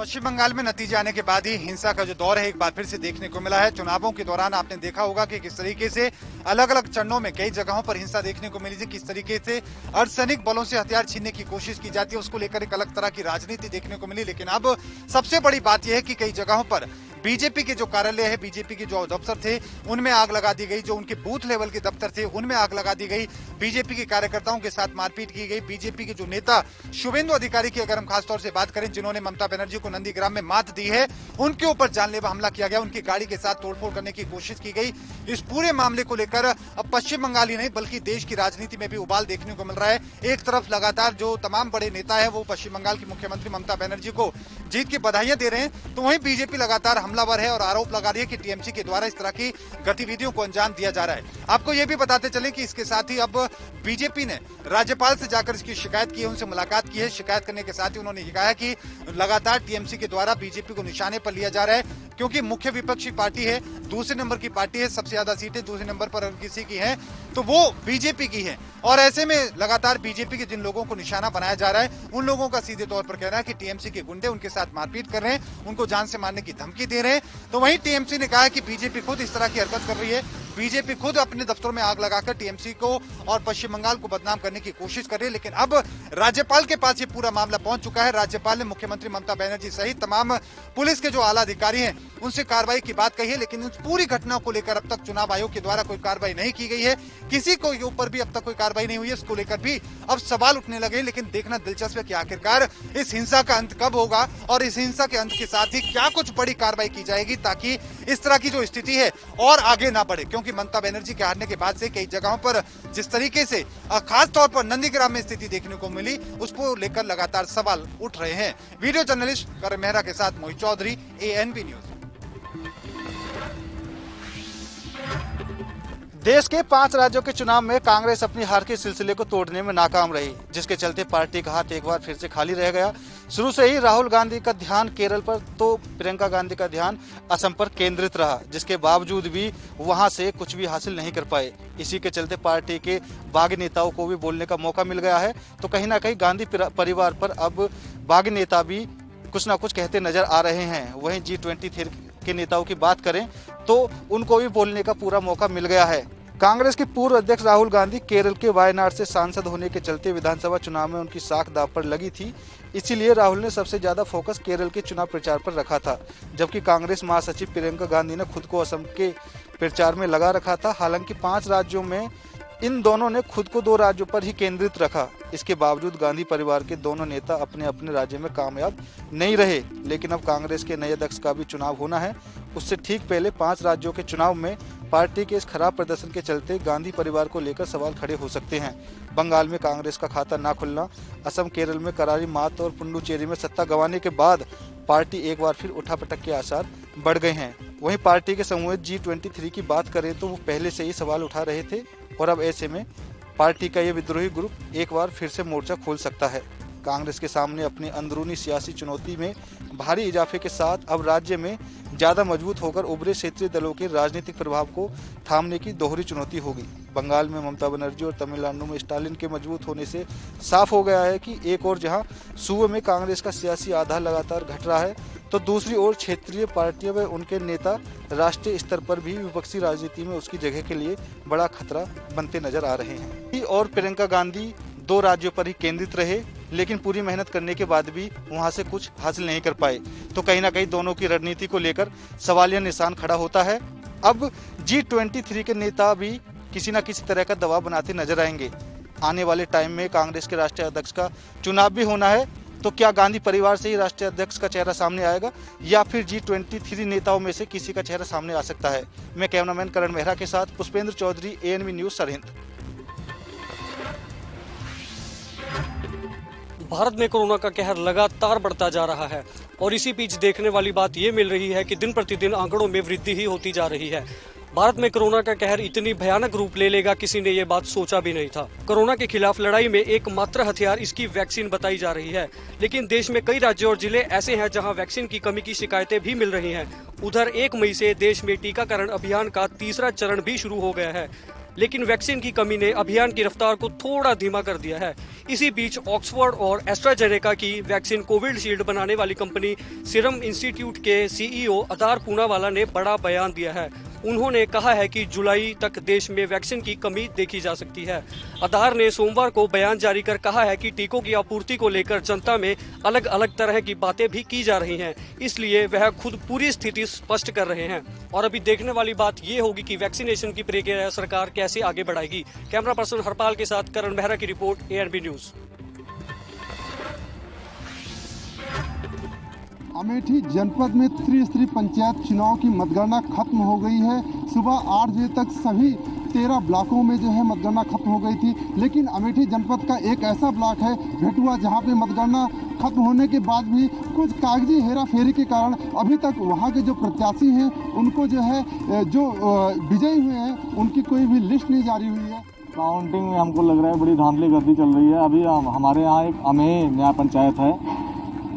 पश्चिम बंगाल में नतीजे आने के बाद ही हिंसा का जो दौर है एक बार फिर से देखने को मिला है। चुनावों के दौरान आपने देखा होगा कि किस तरीके से अलग अलग चरणों में कई जगहों पर हिंसा देखने को मिली थी, किस तरीके से अर्धसैनिक बलों से हथियार छीनने की कोशिश की जाती है, उसको लेकर एक अलग तरह की राजनीति देखने को मिली। लेकिन अब सबसे बड़ी बात यह है कि कई जगहों पर बीजेपी के जो कार्यालय है, बीजेपी के जो दफ्तर थे, उनमें आग लगा दी गई। जो उनके बूथ लेवल के दफ्तर थे, उनमें आग लगा दी गई। बीजेपी के कार्यकर्ताओं के साथ मारपीट की गई। बीजेपी के जो नेता शुभेंदु अधिकारी की अगर हम खासतौर से बात करें, जिन्होंने ममता बनर्जी को नंदीग्राम में मात दी है, उनके ऊपर जानलेवा हमला किया गया। उनकी गाड़ी के साथ तोड़फोड़ करने की कोशिश की गई। इस पूरे मामले को लेकर अब पश्चिम बंगाल ही नहीं बल्कि देश की राजनीति में भी उबाल देखने को मिल रहा है। एक तरफ लगातार जो तमाम बड़े नेता है वो पश्चिम बंगाल की मुख्यमंत्री ममता बनर्जी को जीत की बधाइयां दे रहे हैं, तो वहीं बीजेपी लगातार हमलावर है और आरोप लगा रही है कि टीएमसी के द्वारा इस तरह की गतिविधियों को अंजाम दिया जा रहा है। आपको यह भी बताते चलें कि इसके साथ ही अब बीजेपी ने राज्यपाल से जाकर इसकी शिकायत की है, उनसे मुलाकात की है। शिकायत करने के साथ ही उन्होंने कहा है कि लगातार टीएमसी के द्वारा बीजेपी को निशाने पर लिया जा रहा है, क्योंकि मुख्य विपक्षी पार्टी है, दूसरे नंबर की पार्टी है, सबसे ज्यादा सीटें दूसरे नंबर पर अगर किसी की है तो वो बीजेपी की है। और ऐसे में लगातार बीजेपी के जिन लोगों को निशाना बनाया जा रहा है, उन लोगों का सीधे तौर पर कहना है कि टीएमसी के गुंडे उनके साथ मारपीट कर रहे हैं, उनको जान से मारने की धमकी दे रहे हैं। तो वहीं टीएमसी ने कहा है कि बीजेपी खुद इस तरह की हरकत कर रही है। बीजेपी खुद अपने दफ्तरों में आग लगाकर टीएमसी को और पश्चिम बंगाल को बदनाम करने की कोशिश कर रही है। लेकिन अब राज्यपाल के पास ये पूरा मामला पहुंच चुका है। राज्यपाल ने मुख्यमंत्री ममता बनर्जी सहित तमाम पुलिस के जो आला अधिकारी हैं उनसे कार्रवाई की बात कही है, लेकिन उस पूरी घटना को लेकर अब तक चुनाव आयोग के द्वारा कोई कार्रवाई नहीं की गई है। किसी को ऊपर भी अब तक कोई कार्रवाई नहीं हुई है। इसको लेकर भी अब सवाल उठने लगे। लेकिन देखना दिलचस्प है कि आखिरकार इस हिंसा का अंत कब होगा और इस हिंसा के अंत के साथ ही क्या कुछ बड़ी कार्रवाई की जाएगी ताकि इस तरह की जो स्थिति है और आगे ना बढ़े। क्योंकि ममता बनर्जी के हारने के बाद से कई जगहों पर जिस तरीके से खास तौर पर नंदीग्राम में स्थिति देखने को मिली, उसको लेकर लगातार सवाल उठ रहे हैं। वीडियो जर्नलिस्ट करण मेहरा के साथ मोहित चौधरी, एएनबी न्यूज। देश के 5 राज्यों के चुनाव में कांग्रेस अपनी हार के सिलसिले को तोड़ने में नाकाम रही, जिसके चलते पार्टी का हाथ एक बार फिर से खाली रह गया। शुरू से ही राहुल गांधी का ध्यान केरल पर तो प्रियंका गांधी का ध्यान असम पर केंद्रित रहा, जिसके बावजूद भी वहां से कुछ भी हासिल नहीं कर पाए। इसी के चलते पार्टी के बागी नेताओं को भी बोलने का मौका मिल गया है। तो कहीं ना कहीं गांधी परिवार पर अब बागी नेता भी कुछ ना कुछ कहते नजर आ रहे हैं। वहीं G20 के नेताओं की बात करें तो उनको भी बोलने का पूरा मौका मिल गया है। कांग्रेस के पूर्व अध्यक्ष राहुल गांधी केरल के वायनाड से सांसद होने के चलते विधानसभा चुनाव में उनकी साख दांव पर लगी थी। इसीलिए राहुल ने सबसे ज्यादा फोकस केरल के चुनाव प्रचार पर रखा था, जबकि कांग्रेस महासचिव प्रियंका गांधी ने खुद को असम के प्रचार में लगा रखा था। हालांकि 5 राज्यों में इन दोनों ने खुद को 2 राज्यों पर ही केंद्रित रखा। इसके बावजूद गांधी परिवार के दोनों नेता अपने अपने राज्य में कामयाब नहीं रहे। लेकिन अब कांग्रेस के नए अध्यक्ष का भी चुनाव होना है। उससे ठीक पहले 5 राज्यों के चुनाव में पार्टी के इस खराब प्रदर्शन के चलते गांधी परिवार को लेकर सवाल खड़े हो सकते हैं। बंगाल में कांग्रेस का खाता ना खुलना, असम केरल में करारी मात और पुडुचेरी में सत्ता गंवाने के बाद पार्टी एक बार फिर उठापटक के आसार बढ़ गए हैं। वहीं पार्टी के समूह G23 की बात करें तो वो पहले से ही सवाल उठा रहे थे और अब ऐसे में पार्टी का ये विद्रोही ग्रुप एक बार फिर से मोर्चा खोल सकता है। कांग्रेस के सामने अपनी अंदरूनी सियासी चुनौती में भारी इजाफे के साथ अब राज्य में ज्यादा मजबूत होकर उभरे क्षेत्रीय दलों के राजनीतिक प्रभाव को थामने की दोहरी चुनौती होगी। बंगाल में ममता बनर्जी और तमिलनाडु में स्टालिन के मजबूत होने से साफ हो गया है कि एक और जहां सूबे में कांग्रेस का सियासी आधार लगातार घट रहा है, तो दूसरी ओर क्षेत्रीय पार्टियों व उनके नेता राष्ट्रीय स्तर पर भी विपक्षी राजनीति में उसकी जगह के लिए बड़ा खतरा बनते नजर आ रहे हैं। और प्रियंका गांधी 2 राज्यों पर ही केंद्रित रहे, लेकिन पूरी मेहनत करने के बाद भी वहां से कुछ हासिल नहीं कर पाए। तो कहीं ना कहीं दोनों की रणनीति को लेकर सवालिया निशान खड़ा होता है। अब G23 के नेता भी किसी न किसी तरह का दबाव बनाते नजर आएंगे। आने वाले टाइम में कांग्रेस के राष्ट्रीय अध्यक्ष का चुनाव भी होना है, तो क्या गांधी परिवार से ही राष्ट्रीय अध्यक्ष का चेहरा सामने आएगा या फिर G23 नेताओं में से किसी का चेहरा सामने आ सकता है। मैं कैमरामैन करण मेहरा के साथ पुष्पेंद्र चौधरी, एएनबी न्यूज, सरहिंद। भारत में कोरोना का कहर लगातार बढ़ता जा रहा है और इसी बीच देखने वाली बात ये मिल रही है कि दिन प्रतिदिन आंकड़ों में वृद्धि ही होती जा रही है। भारत में कोरोना का कहर इतनी भयानक रूप ले लेगा, किसी ने ये बात सोचा भी नहीं था। कोरोना के खिलाफ लड़ाई में एकमात्र हथियार इसकी वैक्सीन बताई जा रही है, लेकिन देश में कई राज्य और जिले ऐसे हैं जहां वैक्सीन की कमी की शिकायतें भी मिल रही हैं। उधर 1 मई से देश में टीकाकरण अभियान का 3रा चरण भी शुरू हो गया है। लेकिन वैक्सीन की कमी ने अभियान की रफ्तार को थोड़ा धीमा कर दिया है। इसी बीच ऑक्सफोर्ड और एस्ट्राजेनेका की वैक्सीन कोविशील्ड बनाने वाली कंपनी सीरम इंस्टीट्यूट के सीईओ अदार पूनावाला ने बड़ा बयान दिया है। उन्होंने कहा है कि जुलाई तक देश में वैक्सीन की कमी देखी जा सकती है। अदार ने सोमवार को बयान जारी कर कहा है कि टीकों की आपूर्ति को लेकर जनता में अलग अलग तरह की बातें भी की जा रही हैं, इसलिए वह खुद पूरी स्थिति स्पष्ट कर रहे हैं। और अभी देखने वाली बात ये होगी कि वैक्सीनेशन की प्रक्रिया सरकार कैसे आगे बढ़ाएगी। कैमरा पर्सन हरपाल के साथ करण मेहरा की रिपोर्ट, ANB न्यूज। अमेठी जनपद में त्रिस्तरीय पंचायत चुनाव की मतगणना खत्म हो गई है। सुबह 8 बजे तक सभी 13 ब्लॉकों में जो है मतगणना खत्म हो गई थी, लेकिन अमेठी जनपद का एक ऐसा ब्लॉक है भेटुआ जहां पे मतगणना खत्म होने के बाद भी कुछ कागजी हेराफेरी के कारण अभी तक वहां के जो प्रत्याशी हैं उनको जो है जो विजयी हुए हैं उनकी कोई भी लिस्ट नहीं जारी हुई है। काउंटिंग में हमको लग रहा है बड़ी धांधली गर्दी चल रही है। अभी हमारे यहाँ एक अमेय न्याय पंचायत है,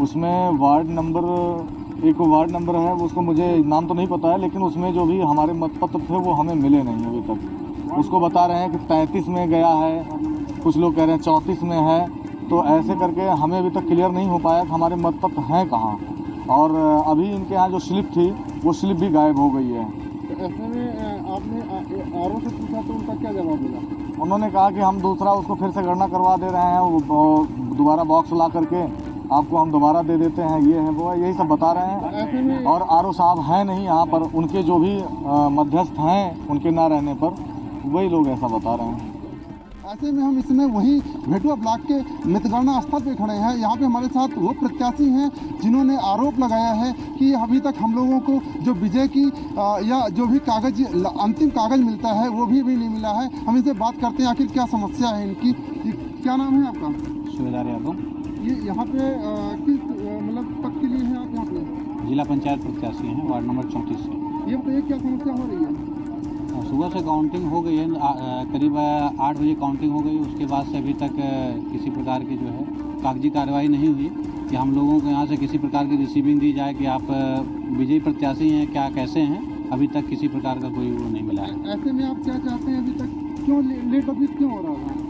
उसमें वार्ड नंबर है, उसको मुझे नाम तो नहीं पता है, लेकिन उसमें जो भी हमारे मतपत्र थे वो हमें मिले नहीं अभी तक। उसको बता रहे हैं कि 33 में गया है, कुछ लोग कह रहे हैं 34 में है, तो ऐसे करके हमें अभी तक क्लियर नहीं हो पाया कि हमारे मतपत्र हैं कहाँ। और अभी इनके यहाँ जो स्लिप थी वो स्लिप भी गायब हो गई है। ऐसे में आपने आरओ से पूछा तो उनका क्या जवाब मिला? उन्होंने कहा कि हम दूसरा उसको फिर से गणना करवा दे रहे हैं, दोबारा बॉक्स ला करके आपको हम दोबारा दे देते हैं, ये है वो है, यही सब बता रहे हैं। और आरओ साहब हैं नहीं यहाँ पर, उनके जो भी मध्यस्थ हैं उनके ना रहने पर वही लोग ऐसा बता रहे हैं। ऐसे में हम इसमें वही भेटुआ ब्लॉक के मतगणना स्थल पे खड़े हैं। यहाँ पे हमारे साथ वो प्रत्याशी हैं जिन्होंने आरोप लगाया है कि अभी तक हम लोगों को जो विजय की या जो भी कागज अंतिम कागज मिलता है वो भी नहीं मिला है। हम इनसे बात करते हैं आखिर क्या समस्या है इनकी। क्या नाम है आपका? सुबेदार यादव। ये यहाँ पे किस मतलब पद के लिए हैं आप यहाँ पे? जिला पंचायत प्रत्याशी हैं, वार्ड नंबर 34 से। ये बताइए क्या समस्या हो रही है? सुबह से काउंटिंग हो गई है, करीब 8 बजे काउंटिंग हो गई। उसके बाद से अभी तक किसी प्रकार की जो है कागजी कार्रवाई नहीं हुई कि हम लोगों को यहाँ से किसी प्रकार की रिसीविंग दी जाए कि आप विजयी प्रत्याशी हैं, क्या कैसे हैं। अभी तक किसी प्रकार का कोई वो नहीं मिला है। ऐसे में आप क्या चाहते हैं? अभी तक क्यों लेट अभी क्यों हो रहा है?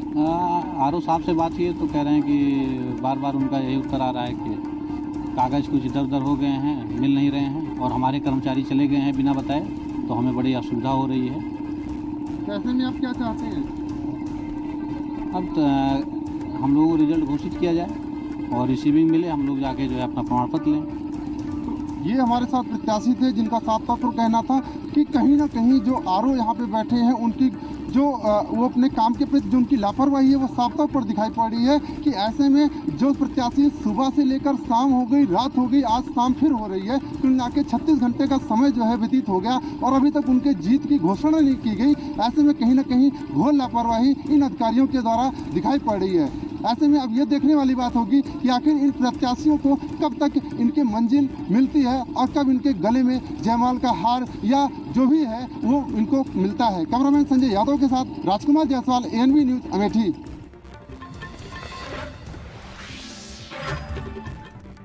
आरओ साहब से बात की तो कह रहे हैं कि बार बार उनका यही उत्तर आ रहा है कि कागज़ कुछ इधर उधर हो गए हैं, मिल नहीं रहे हैं, और हमारे कर्मचारी चले गए हैं बिना बताए, तो हमें बड़ी असुविधा हो रही है। ऐसे में आप क्या चाहते हैं? अब तो हम लोगों को रिजल्ट घोषित किया जाए और रिसीविंग मिले, हम लोग जाके जो है अपना प्रमाण पत्र लें। ये हमारे साथ प्रत्याशी थे जिनका साफ तौर पर कहना था कि कहीं ना कहीं जो आरओ यहाँ पे बैठे हैं उनकी जो वो अपने काम के प्रति जो उनकी लापरवाही है वो साफ तौर पर दिखाई पड़ रही है कि ऐसे में जो प्रत्याशी सुबह से लेकर शाम हो गई, रात हो गई, आज शाम फिर हो रही है, कुल मिला के 36 घंटे का समय जो है व्यतीत हो गया और अभी तक उनके जीत की घोषणा नहीं की गई। ऐसे में कहीं ना कहीं घोर लापरवाही इन अधिकारियों के द्वारा दिखाई पड़ रही है। ऐसे में अब ये देखने वाली बात होगी कि आखिर इन प्रत्याशियों को कब तक इनके मंजिल मिलती है और कब इनके गले में जयमाल का हार या जो भी है वो इनको मिलता है। कैमरामैन संजय यादव के साथ राजकुमार जायसवाल, ANB न्यूज, अमेठी।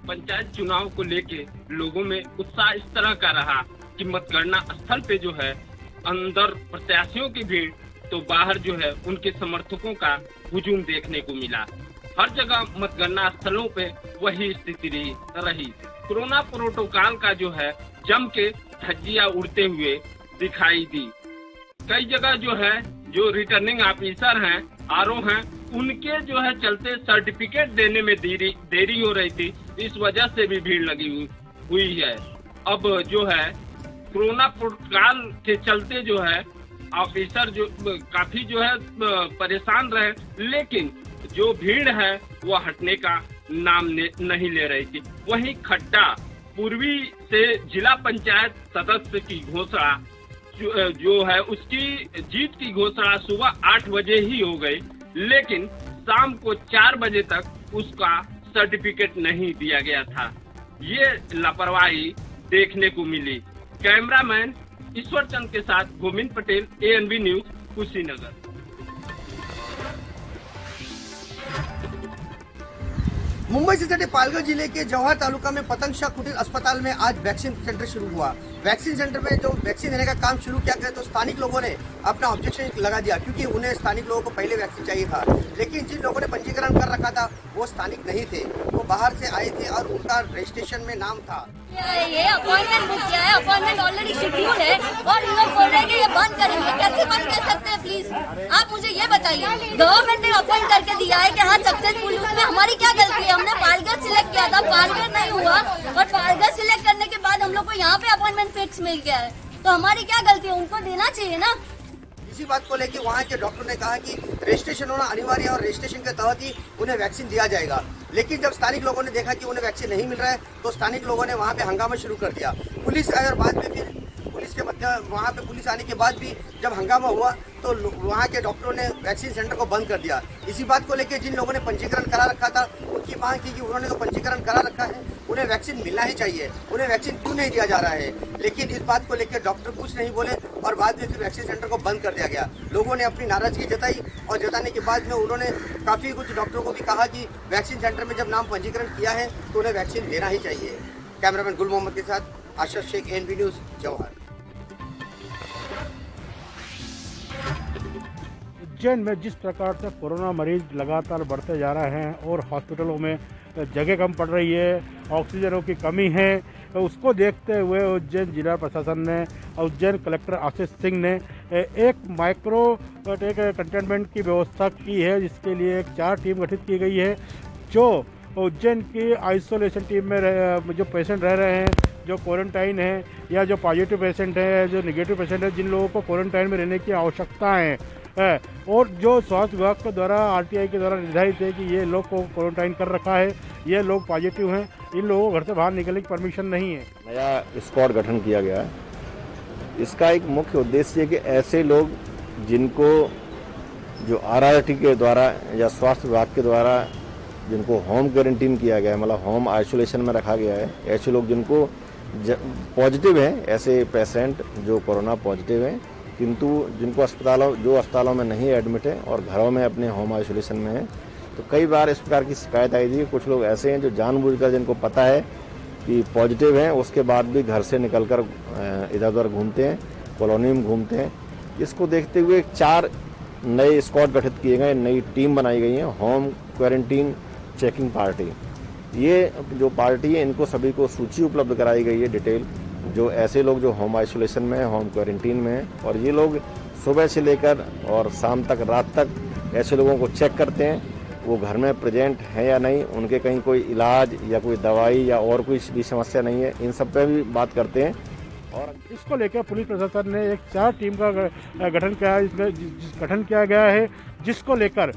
पंचायत चुनाव को लेके लोगों में उत्साह इस तरह का रहा कि मतगणना स्थल पे जो है अंदर प्रत्याशियों की भीड़ तो बाहर जो है उनके समर्थकों का हुजूम देखने को मिला। हर जगह मतगणना स्थलों पे वही स्थिति रही। कोरोना प्रोटोकॉल का जो है जम के धज्जियां उड़ते हुए दिखाई दी। कई जगह जो है जो रिटर्निंग ऑफिसर हैं, आरओ हैं, उनके जो है चलते सर्टिफिकेट देने में देरी हो रही थी, इस वजह से भी भीड़ लगी हुई है। अब जो है कोरोना प्रोटोकॉल के चलते जो है ऑफिसर जो काफी जो है परेशान रहे, लेकिन जो भीड़ है वो हटने का नाम नहीं ले रही थी। वहीं खट्टा पूर्वी से जिला पंचायत सदस्य की घोषणा जो है उसकी जीत की घोषणा सुबह 8 बजे ही हो गई, लेकिन शाम को 4 बजे तक उसका सर्टिफिकेट नहीं दिया गया था। ये लापरवाही देखने को मिली। कैमरामैन ईश्वर चंद के साथ गोविंद पटेल, ANB न्यूज, कुशीनगर। मुंबई से सटे पालघर जिले के जवाहर तालुका में पतंग शाह कुटीर अस्पताल में आज वैक्सीन सेंटर शुरू हुआ। वैक्सीन सेंटर में जो वैक्सीन देने का काम शुरू किया गया तो स्थानिक लोगों ने अपना ऑब्जेक्शन लगा दिया, क्योंकि उन्हें स्थानिक लोगों को पहले वैक्सीन चाहिए था। लेकिन जिन लोगों ने पंजीकरण कर रखा था वो स्थानिक नहीं थे, वो बाहर से आए थे और उनका रजिस्ट्रेशन में नाम था। ये अपॉइंटमेंट बुक किया है, अपॉइंटमेंट ऑलरेडी शेड्यूल है और इन लोग बोल रहे हैं कि ये बंद करेंगे। कैसे बंद कर सकते हैं? प्लीज आप मुझे ये बताइए। गवर्नमेंट ने अपॉइंट करके दिया है कि हाँ सक्सेसफुल, उसमें हमारी क्या गलती है? हमने पालघर सिलेक्ट किया था, पालघर नहीं हुआ और पालघर सिलेक्ट करने के बाद हम लोग को यहाँ पे अपॉइंटमेंट फिक्स मिल गया है, तो हमारी क्या गलती है? उनको देना चाहिए ना। इसी बात को लेकर वहाँ के डॉक्टर ने कहा कि रजिस्ट्रेशन होना अनिवार्य है और रजिस्ट्रेशन के तहत ही उन्हें वैक्सीन दिया जाएगा। लेकिन जब स्थानिक लोगों ने देखा कि उन्हें वैक्सीन नहीं मिल रहा है तो स्थानिक लोगों ने वहाँ पे हंगामा शुरू कर दिया। पुलिस आई और बाद में फिर पुलिस के वहाँ पे पुलिस आने के बाद भी जब हंगामा हुआ तो वहाँ के डॉक्टरों ने वैक्सीन सेंटर को बंद कर दिया। इसी बात को लेकर जिन लोगों ने पंजीकरण करा रखा था उनकी मांग की कि उन्होंने तो पंजीकरण करा रखा है, उन्हें वैक्सीन मिलना ही चाहिए, उन्हें वैक्सीन क्यों नहीं दिया जा रहा है? लेकिन इस बात को लेकर डॉक्टर कुछ नहीं बोले और बाद में फिर वैक्सीन सेंटर को बंद कर दिया गया। लोगों ने अपनी नाराजगी जताई और जताने के बाद में उन्होंने काफी कुछ डॉक्टरों को भी कहा कि वैक्सीन सेंटर में जब नाम पंजीकरण किया है तो उन्हें वैक्सीन देना ही चाहिए। कैमरामैन गुल मोहम्मद के साथ आशा शेख, एनबी न्यूज, जवाहर। उज्जैन में जिस प्रकार से कोरोना मरीज लगातार बढ़ते जा रहे हैं और हॉस्पिटलों में जगह कम पड़ रही है, ऑक्सीजनों की कमी है, तो उसको देखते हुए उज्जैन जिला प्रशासन ने, उज्जैन कलेक्टर आशीष सिंह ने एक माइक्रो कंटेनमेंट की व्यवस्था की है, जिसके लिए एक 4 टीम गठित की गई है, जो उज्जैन की आइसोलेशन टीम में जो पेशेंट रह रहे हैं, जो क्वारंटाइन है या जो पॉजिटिव पेशेंट है, जो नेगेटिव पेशेंट है, जिन लोगों को क्वारंटाइन में रहने की आवश्यकता है और जो स्वास्थ्य विभाग के द्वारा आरटीआई के द्वारा निर्धारित है कि ये लोग को क्वारंटाइन कर रखा है, ये लोग पॉजिटिव हैं, इन लोगों को घर से बाहर निकलने की परमिशन नहीं है। नया स्क्वाड गठन किया गया है। इसका एक मुख्य उद्देश्य है कि ऐसे लोग जिनको जो आरआरटी के द्वारा या स्वास्थ्य विभाग के द्वारा जिनको होम क्वारंटीन किया गया है, मतलब होम आइसोलेशन में रखा गया है, ऐसे लोग जिनको पॉजिटिव हैं, ऐसे पेशेंट जो कोरोना पॉजिटिव हैं किंतु जिनको अस्पतालों में नहीं एडमिट है और घरों में अपने होम आइसोलेशन में है, तो कई बार इस प्रकार की शिकायत आई थी। कुछ लोग ऐसे हैं जो जानबूझकर, जिनको पता है कि पॉजिटिव हैं, उसके बाद भी घर से निकलकर इधर उधर घूमते हैं, कॉलोनी में घूमते हैं। इसको देखते हुए 4 नए स्क्वाड गठित किए गए, नई टीम बनाई गई है, होम क्वारंटीन चेकिंग पार्टी। ये जो पार्टी है, इनको सभी को सूची उपलब्ध कराई गई है डिटेल, जो ऐसे लोग जो होम आइसोलेशन में है, होम क्वारंटीन में है, और ये लोग सुबह से लेकर और शाम तक, रात तक ऐसे लोगों को चेक करते हैं, वो घर में प्रेजेंट है या नहीं, उनके कहीं कोई इलाज या कोई दवाई या और कोई भी समस्या नहीं है, इन सब पे भी बात करते हैं। और इसको लेकर पुलिस प्रशासन ने एक 4 टीम का गठन किया गया है, जिसको लेकर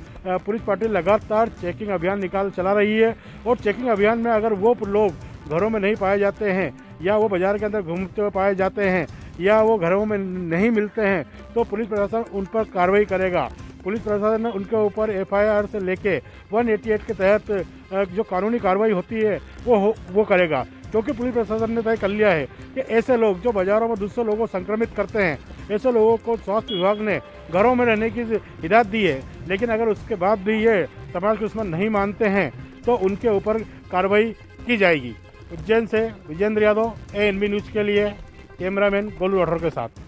पुलिस पार्टी लगातार चेकिंग अभियान चला रही है। और चेकिंग अभियान में अगर वो लोग घरों में नहीं पाए जाते हैं या वो बाजार के अंदर घूमते हुए पाए जाते हैं या वो घरों में नहीं मिलते हैं, तो पुलिस प्रशासन उन पर कार्रवाई करेगा। पुलिस प्रशासन ने उनके ऊपर एफआईआर से लेके 188 के तहत जो कानूनी कार्रवाई होती है वो करेगा, क्योंकि पुलिस प्रशासन ने तय कर लिया है कि ऐसे लोग जो बाजारों में दूसरे लोगों को संक्रमित करते हैं, ऐसे लोगों को स्वास्थ्य विभाग ने घरों में रहने की हिदायत दी है, लेकिन अगर उसके बाद भी ये समाज के दुश्मन नहीं मानते हैं तो उनके ऊपर कार्रवाई की जाएगी। उज्जैन से विजेंद्र यादव, एएनबी न्यूज के लिए कैमरामैन गोलू राठौर के साथ।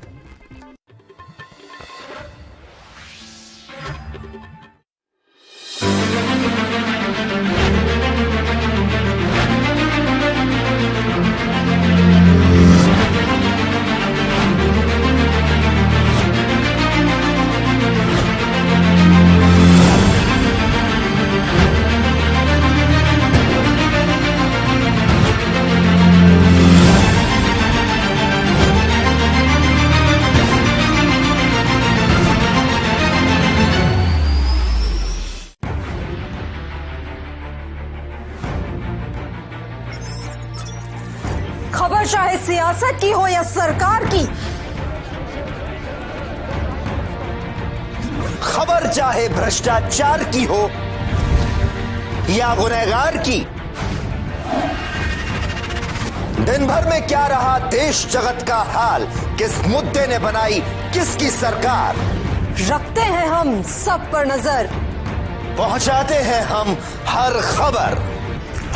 खबर चाहे सियासत की हो या सरकार की, खबर चाहे भ्रष्टाचार की हो या गुनहगार की, दिन भर में क्या रहा देश जगत का हाल, किस मुद्दे ने बनाई किसकी सरकार, रखते हैं हम सब पर नजर, पहुंचाते हैं हम हर खबर,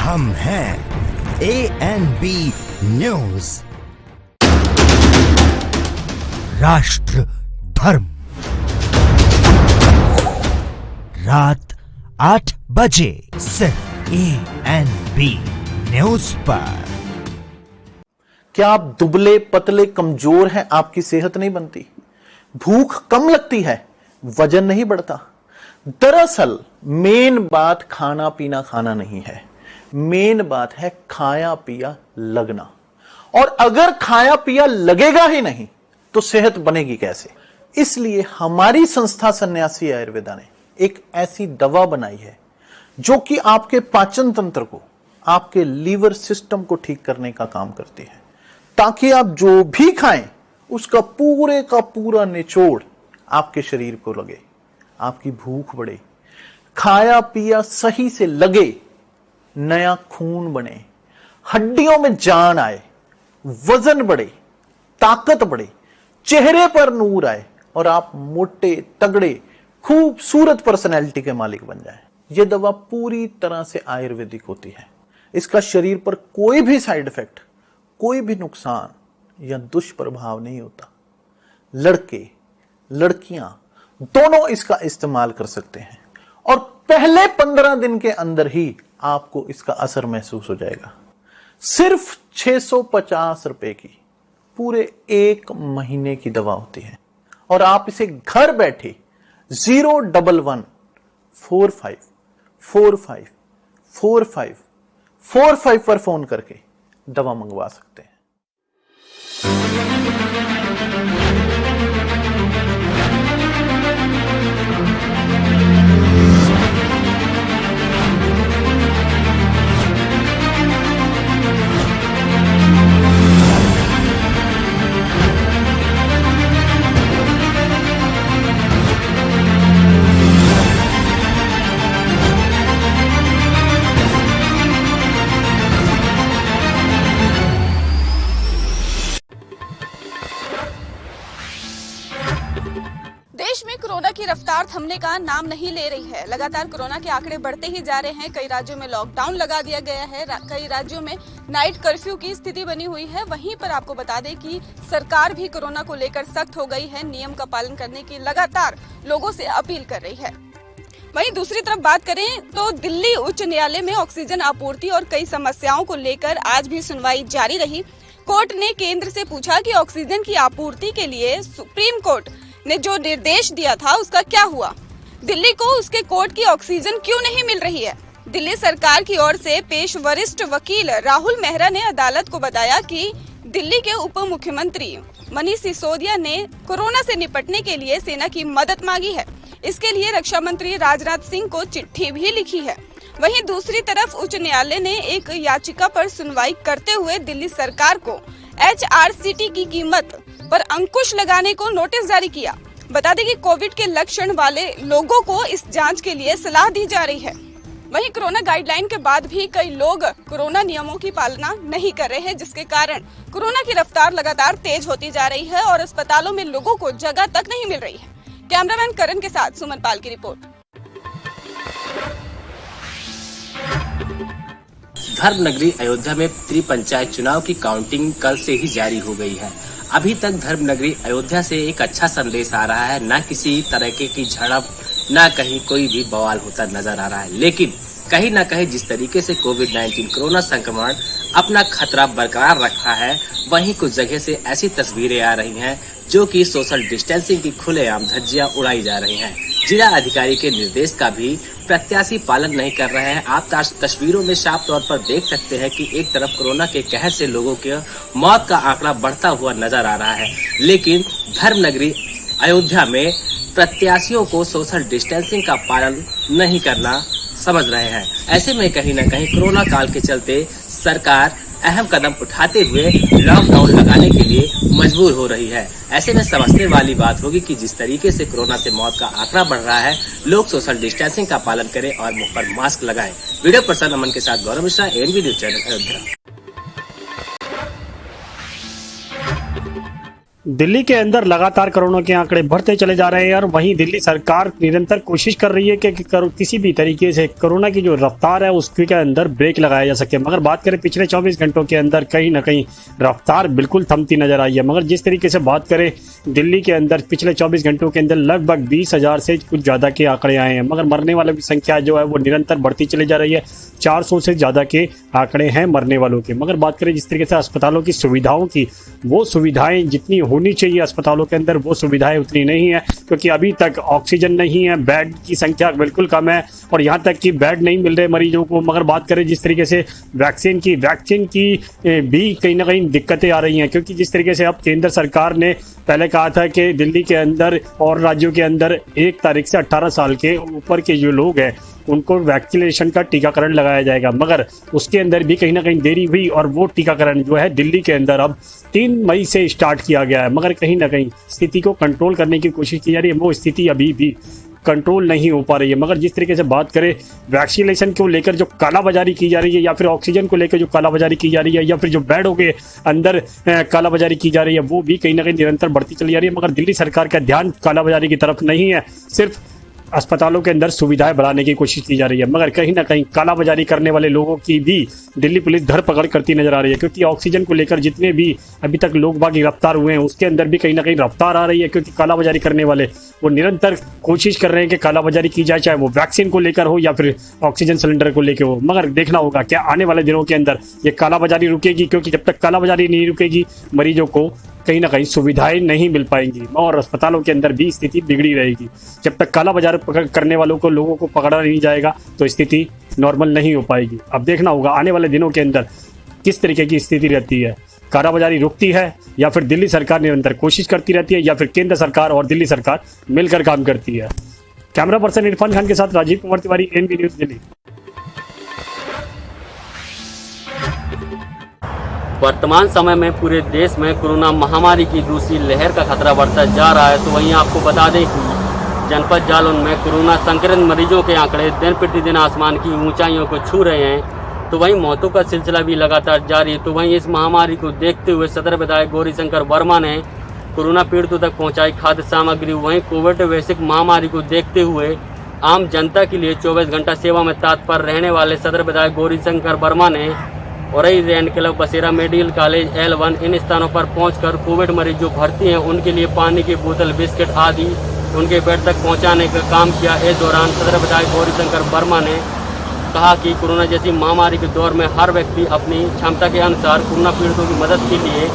हम हैं ANB न्यूज। राष्ट्र धर्म, रात 8 बजे सिर्फ ANB न्यूज पर। क्या आप दुबले पतले कमजोर हैं? आपकी सेहत नहीं बनती, भूख कम लगती है, वजन नहीं बढ़ता? दरअसल मेन बात खाना पीना खाना नहीं है, मेन बात है खाया पिया लगना। और अगर खाया पिया लगेगा ही नहीं तो सेहत बनेगी कैसे? इसलिए हमारी संस्था सन्यासी आयुर्वेदा ने एक ऐसी दवा बनाई है जो कि आपके पाचन तंत्र को, आपके लीवर सिस्टम को ठीक करने का काम करती है, ताकि आप जो भी खाएं उसका पूरे का पूरा निचोड़ आपके शरीर को लगे, आपकी भूख बढ़े, खाया पिया सही से लगे, नया खून बने, हड्डियों में जान आए, वजन बढ़े, ताकत बढ़े, चेहरे पर नूर आए और आप मोटे तगड़े खूबसूरत पर्सनैलिटी के मालिक बन जाएं। यह दवा पूरी तरह से आयुर्वेदिक होती है। इसका शरीर पर कोई भी साइड इफेक्ट, कोई भी नुकसान या दुष्प्रभाव नहीं होता। लड़के लड़कियां दोनों इसका इस्तेमाल कर सकते हैं और पहले 15 दिन के अंदर ही आपको इसका असर महसूस हो जाएगा। सिर्फ 650 रुपए की पूरे 1 महीने की दवा होती है और आप इसे घर बैठे 01145454545 पर फोन करके दवा मंगवा सकते हैं। देश में कोरोना की रफ्तार थमने का नाम नहीं ले रही है। लगातार कोरोना के आंकड़े बढ़ते ही जा रहे हैं। कई राज्यों में लॉकडाउन लगा दिया गया है, कई राज्यों में नाइट कर्फ्यू की स्थिति बनी हुई है। वहीं पर आपको बता दें कि सरकार भी कोरोना को लेकर सख्त हो गई है, नियम का पालन करने की लगातार लोगों से अपील कर रही है। वहीं दूसरी तरफ बात करें तो दिल्ली उच्च न्यायालय में ऑक्सीजन आपूर्ति और कई समस्याओं को लेकर आज भी सुनवाई जारी रही। कोर्ट ने केंद्र से पूछा कि ऑक्सीजन की आपूर्ति के लिए सुप्रीम कोर्ट ने जो निर्देश दिया था उसका क्या हुआ? दिल्ली को उसके कोर्ट की ऑक्सीजन क्यों नहीं मिल रही है? दिल्ली सरकार की ओर से पेश वरिष्ठ वकील राहुल मेहरा ने अदालत को बताया कि दिल्ली के उप मुख्यमंत्री मनीष सिसोदिया ने कोरोना से निपटने के लिए सेना की मदद मांगी है। इसके लिए रक्षा मंत्री राजनाथ सिंह को चिट्ठी भी लिखी है। वहीं दूसरी तरफ उच्च न्यायालय ने एक याचिका पर सुनवाई करते हुए दिल्ली सरकार को HRCT की कीमत पर अंकुश लगाने को नोटिस जारी किया। बता दें कि कोविड के लक्षण वाले लोगों को इस जांच के लिए सलाह दी जा रही है। वहीं कोरोना गाइडलाइन के बाद भी कई लोग कोरोना नियमों की पालना नहीं कर रहे हैं, जिसके कारण कोरोना की रफ्तार लगातार तेज होती जा रही है और अस्पतालों में लोगों को जगह तक नहीं मिल रही है। कैमरामैन करण के साथ सुमन पाल की रिपोर्ट। धर्म नगरी अयोध्या में त्रिपंचायत चुनाव की काउंटिंग कल से ही जारी हो गई है। अभी तक धर्म नगरी अयोध्या से एक अच्छा संदेश आ रहा है, न किसी तरह की झड़प, न कहीं कोई भी बवाल होता नजर आ रहा है। लेकिन कहीं न कहीं जिस तरीके से कोविड-19 कोरोना संक्रमण अपना खतरा बरकरार रखा है, वहीं कुछ जगह से ऐसी तस्वीरें आ रही हैं जो कि सोशल डिस्टेंसिंग की खुलेआम धज्जियां उड़ाई जा रही हैं। जिला अधिकारी के निर्देश का भी प्रत्याशी पालन नहीं कर रहे हैं। आप तस्वीरों में साफ तौर पर देख सकते हैं कि एक तरफ कोरोना के कहर से लोगों के मौत का आंकड़ा बढ़ता हुआ नजर आ रहा है, लेकिन धर्म नगरी अयोध्या में प्रत्याशियों को सोशल डिस्टेंसिंग का पालन नहीं करना समझ रहे हैं। ऐसे में कहीं न कहीं कोरोना काल के चलते सरकार अहम कदम उठाते हुए लॉकडाउन लगाने के लिए मजबूर हो रही है। ऐसे में समझने वाली बात होगी कि जिस तरीके से कोरोना से मौत का आंकड़ा बढ़ रहा है, लोग सोशल डिस्टेंसिंग का पालन करें और मुंह पर मास्क लगाएं। वीडियो पर्सन अमन के साथ Gaurav Mishra, ANB news channel Ayodhya. Delhi के अंदर लगातार कोरोना के आंकड़े बढ़ते चले जा रहे हैं और वहीं दिल्ली सरकार निरंतर कोशिश कर रही है कि किसी भी तरीके से कोरोना की जो रफ्तार है उसके अंदर ब्रेक लगाया जा सके। मगर बात करें पिछले 24 घंटों के अंदर कहीं ना कहीं रफ्तार बिल्कुल थमती नजर आई है। मगर जिस तरीके से बात करें दिल्ली के अंदर पिछले 24 घंटों के अंदर लगभग 20,000 से कुछ ज्यादा के आंकड़े आए हैं, मगर मरने वालों की संख्या जो है वो निरंतर बढ़ती चली जा रही है। 400 से ज्यादा के आंकड़े हैं मरने वालों के। मगर बात करें जिस तरीके से अस्पतालों की सुविधाओं की, वो सुविधाएं जितनी होनी चाहिए अस्पतालों के अंदर वो सुविधाएं उतनी नहीं है, क्योंकि अभी तक ऑक्सीजन नहीं है, बेड की संख्या बिल्कुल कम है और यहाँ तक कि बेड नहीं मिल रहे मरीजों को। मगर बात करें जिस तरीके से वैक्सीन की भी कहीं ना कहीं दिक्कतें आ रही हैं, क्योंकि जिस तरीके से अब केंद्र सरकार ने पहले कहा था कि दिल्ली के अंदर और राज्यों के अंदर 1 तारीख से 18 साल के ऊपर के जो लोग हैं उनको वैक्सीनेशन का टीकाकरण लगाया जाएगा, मगर उसके अंदर भी कहीं ना कहीं देरी हुई और वो टीकाकरण जो है दिल्ली के अंदर अब 3 मई से स्टार्ट किया गया है। मगर कहीं ना कहीं स्थिति को कंट्रोल करने की कोशिश की जा रही है, वो स्थिति अभी भी कंट्रोल नहीं हो पा रही है। मगर जिस तरीके से बात करें वैक्सीनेशन को लेकर जो कालाबाजारी की जा रही है या फिर ऑक्सीजन को लेकर जो कालाबाजारी की जा रही है या फिर जो बेडों के अंदर कालाबाजारी की जा रही है, वो भी कहीं ना कहीं निरंतर बढ़ती चली जा रही है। मगर दिल्ली सरकार का ध्यान कालाबाजारी की तरफ नहीं है, सिर्फ अस्पतालों के अंदर सुविधाएं बढ़ाने की कोशिश की जा रही है। मगर कहीं ना कहीं कालाबाजारी करने वाले लोगों की भी दिल्ली पुलिस धरपकड़ करती नजर आ रही है, क्योंकि ऑक्सीजन को लेकर जितने भी अभी तक लोग बाग गिरफ्तार हुए हैं उसके अंदर भी कहीं ना कहीं रफ्तार आ रही है, क्योंकि कालाबाजारी करने वाले वो निरंतर कोशिश कर रहे हैं कि कालाबाजारी की जाए, चाहे वो वैक्सीन को लेकर हो या फिर ऑक्सीजन सिलेंडर को लेकर हो। मगर देखना होगा क्या आने वाले दिनों के अंदर ये कालाबाजारी रुकेगी, क्योंकि जब तक कालाबाजारी नहीं रुकेगी मरीजों को कहीं ना कहीं सुविधाएं नहीं मिल पाएंगी और अस्पतालों के अंदर भी स्थिति बिगड़ी रहेगी। जब तक कालाबाजारी करने वालों को लोगों को पकड़ा नहीं जाएगा तो स्थिति नॉर्मल नहीं हो पाएगी। अब देखना होगा आने वाले दिनों के अंदर किस तरीके की स्थिति रहती है, कालाबाजारी रुकती है या फिर दिल्ली सरकार निरंतर कोशिश करती रहती है या फिर केंद्र सरकार और दिल्ली सरकार मिलकर काम करती है। कैमरा पर्सन इरफान खान के साथ राजीव कुमार तिवारी, एनबी न्यूज दिल्ली। वर्तमान समय में पूरे देश में कोरोना महामारी की दूसरी लहर का खतरा बढ़ता जा रहा है, तो वहीं आपको बता दें कि जनपद जालौन में कोरोना संक्रमित मरीजों के आंकड़े दिन प्रतिदिन आसमान की ऊंचाइयों को छू रहे हैं, तो वहीं मौतों का सिलसिला भी लगातार जारी है। तो वहीं इस महामारी को देखते हुए सदर विधायक गौरीशंकर वर्मा ने कोरोना पीड़ितों तक पहुंचाई खाद्य सामग्री। वहीं कोविड वैश्विक महामारी को देखते हुए आम जनता के लिए 24 घंटा सेवा में तत्पर रहने वाले सदर विधायक गौरीशंकर वर्मा ने औरई रैन क्लब, बसेरा मेडिकल कॉलेज, L1 इन स्थानों पर पहुंचकर कोविड मरीज जो भर्ती हैं उनके लिए पानी की बोतल, बिस्किट आदि उनके बेड तक पहुंचाने का काम किया। इस दौरान सदर विधायक गौरीशंकर वर्मा ने कहा कि कोरोना जैसी महामारी के दौर में हर व्यक्ति अपनी क्षमता के अनुसार कोरोना पीड़ितों की मदद के लिए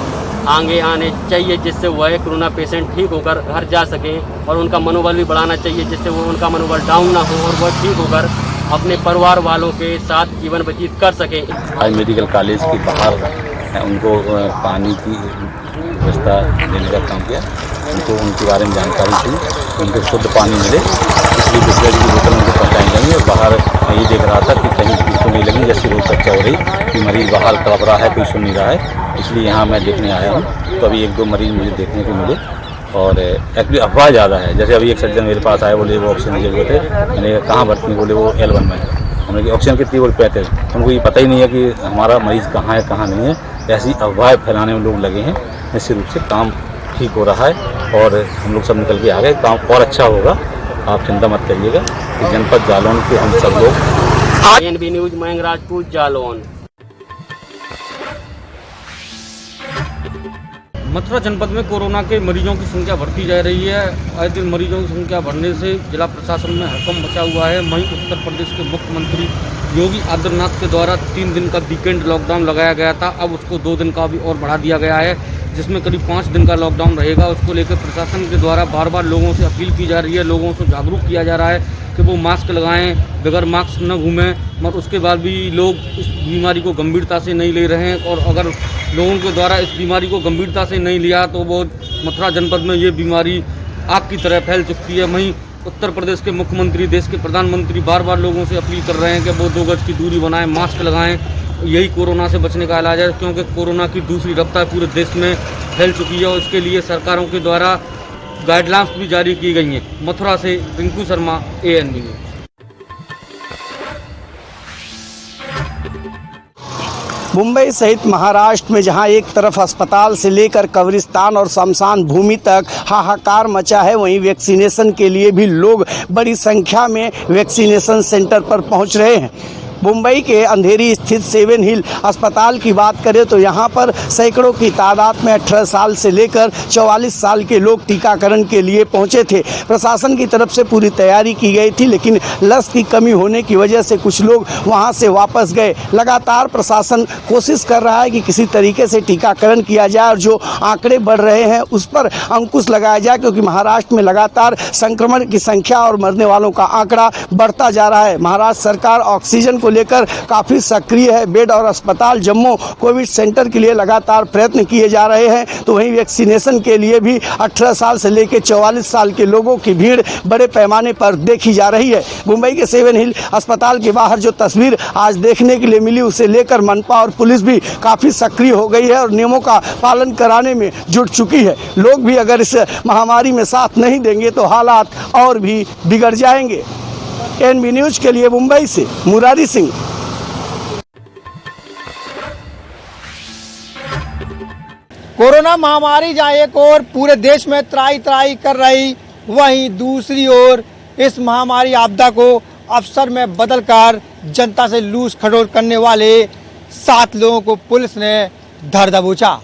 आगे आने चाहिए, जिससे वह कोरोना पेशेंट ठीक होकर घर जा सकें और उनका मनोबल भी बढ़ाना चाहिए, जिससे वो उनका मनोबल डाउन ना हो और वह ठीक होकर अपने परिवार वालों के साथ जीवन व्यतीत कर सके। आज मेडिकल कॉलेज के बाहर उनको पानी की व्यवस्था देने का काम किया, उनको उनके बारे में जानकारी थी, उनको शुद्ध पानी मिले इसलिए बिस्लरी की बोतल उनको पहुँचाई गई। और बाहर ये देख रहा था कि कहीं किसको नहीं लगी, जैसी रोज चर्चा हो रही कि मरीज बाहर तड़प रहा है, कोई सुन नहीं रहा है, इसलिए यहाँ मैं देखने आया हूँ। तो अभी 1-2 मरीज मुझे देखने को मिले और एक्चुअली अफवाह ज़्यादा है। जैसे अभी एक सज्जन मेरे पास आए, बोले वो ऑक्सीजन की जरूरत है, मैंने कहाँ भर्ती, बोले वो L1 में। हमने कि ऑक्सीजन कितनी, बोले 35। उनको ये पता ही नहीं है कि हमारा मरीज़ कहाँ है कहाँ नहीं है। ऐसी अफवाह फैलाने में लोग लगे हैं। निश्चित रूप से काम ठीक हो रहा है और हम लोग सब निकल के आ गए, काम और अच्छा होगा, आप चिंता मत करिएगा। कि जनपद जालौन के हम सब लोग। NB news Mayank Rajput, Jalaun. मथुरा जनपद में कोरोना के मरीजों की संख्या बढ़ती जा रही है। आए दिन मरीजों की संख्या बढ़ने से जिला प्रशासन में हड़कंप मचा हुआ है। वहीं उत्तर प्रदेश के मुख्यमंत्री योगी आदित्यनाथ के द्वारा 3 दिन का वीकेंड लॉकडाउन लगाया गया था, अब उसको 2 दिन का भी और बढ़ा दिया गया है, जिसमें करीब 5 दिन का लॉकडाउन रहेगा। उसको लेकर प्रशासन के द्वारा बार बार लोगों से अपील की जा रही है, लोगों से जागरूक किया जा रहा है कि वो मास्क लगाएं, बगैर मास्क न घूमें। मगर उसके बाद भी लोग इस बीमारी को गंभीरता से नहीं ले रहे हैं और अगर लोगों के द्वारा इस बीमारी को गंभीरता से नहीं लिया तो वो मथुरा जनपद में ये बीमारी आग की तरह फैल चुकी है। वहीं उत्तर प्रदेश के मुख्यमंत्री, देश के प्रधानमंत्री बार बार लोगों से अपील कर रहे हैं कि वो 2 गज की दूरी बनाएं, मास्क लगाएं, यही कोरोना से बचने का इलाज है, क्योंकि कोरोना की दूसरी रफ्तार पूरे देश में फैल चुकी है और इसके लिए सरकारों के द्वारा गाइडलाइंस भी जारी की गई हैं। मथुरा से रिंकू शर्मा, ANB न्यूज। मुंबई सहित महाराष्ट्र में जहां एक तरफ अस्पताल से लेकर कब्रिस्तान और शमशान भूमि तक हाहाकार मचा है, वहीं वैक्सीनेशन के लिए भी लोग बड़ी संख्या में वैक्सीनेशन सेंटर पर पहुंच रहे हैं। मुंबई के अंधेरी स्थित 7 हिल अस्पताल की बात करें तो यहां पर सैकड़ों की तादाद में 18 साल से लेकर 44 साल के लोग टीकाकरण के लिए पहुंचे थे। प्रशासन की तरफ से पूरी तैयारी की गई थी, लेकिन लस की कमी होने की वजह से कुछ लोग वहां से वापस गए। लगातार प्रशासन कोशिश कर रहा है कि किसी तरीके से टीकाकरण किया जाए और जो आंकड़े बढ़ रहे हैं उस पर अंकुश लगाया जाए, क्योंकि महाराष्ट्र में लगातार संक्रमण की संख्या और मरने वालों का आंकड़ा बढ़ता जा रहा है। महाराष्ट्र सरकार ऑक्सीजन को लेकर काफी सक्रिय है। बेड और अस्पताल जम्मू कोविड सेंटर के लिए लगातार प्रयत्न किए जा रहे हैं। तो वहीं वैक्सीनेशन के लिए भी 18 साल से लेकर 44 साल के लोगों की भीड़ बड़े पैमाने पर देखी जा रही है। मुंबई के 7 हिल अस्पताल के बाहर जो तस्वीर आज देखने के लिए मिली, उसे लेकर मनपा और पुलिस भी काफी सक्रिय हो गई है और नियमों का पालन कराने में जुट चुकी है। लोग भी अगर इस महामारी में साथ नहीं देंगे तो हालात और भी बिगड़ जाएंगे। एनबी न्यूज के लिए मुंबई से मुरारी सिंह। कोरोना महामारी जहां एक ओर पूरे देश में त्राही त्राही कर रही, वहीं दूसरी ओर इस महामारी आपदा को अवसर में बदलकर जनता से लूट खटोल करने वाले 7 लोगों को पुलिस ने धर दबोचा।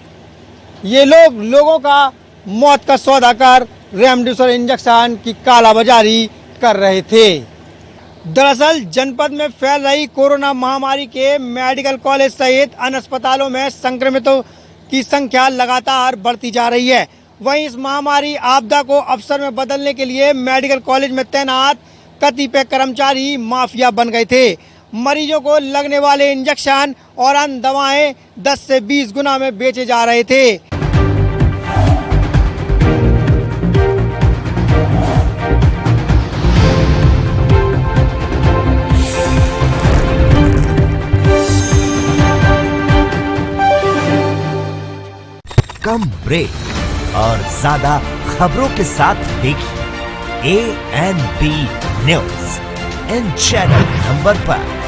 ये लोग लोगों का मौत का सौदा कर रेमडेसिविर इंजेक्शन की कालाबाजारी कर रहे थे। दरअसल जनपद में फैल रही कोरोना महामारी के मेडिकल कॉलेज सहित अन्य अस्पतालों में संक्रमितों की संख्या लगातार बढ़ती जा रही है। वहीं इस महामारी आपदा को अवसर में बदलने के लिए मेडिकल कॉलेज में तैनात कतिपय कर्मचारी माफिया बन गए थे। मरीजों को लगने वाले इंजेक्शन और अन्य दवाएं 10 से 20 गुना में बेचे जा रहे थे। कम ब्रेक और ज्यादा खबरों के साथ देखिए ANB news in channel number पर।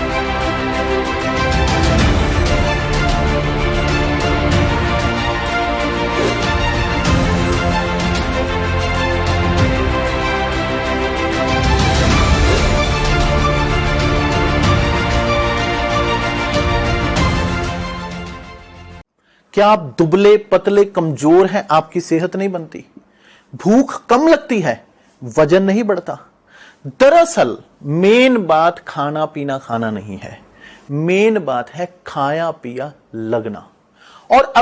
क्या आप दुबले पतले कमजोर हैं? आपकी सेहत नहीं बनती, भूख कम लगती है, वजन नहीं बढ़ता। दरअसल मेन बात खाना पीना खाना नहीं है, मेन बात है खाया पिया लगना। और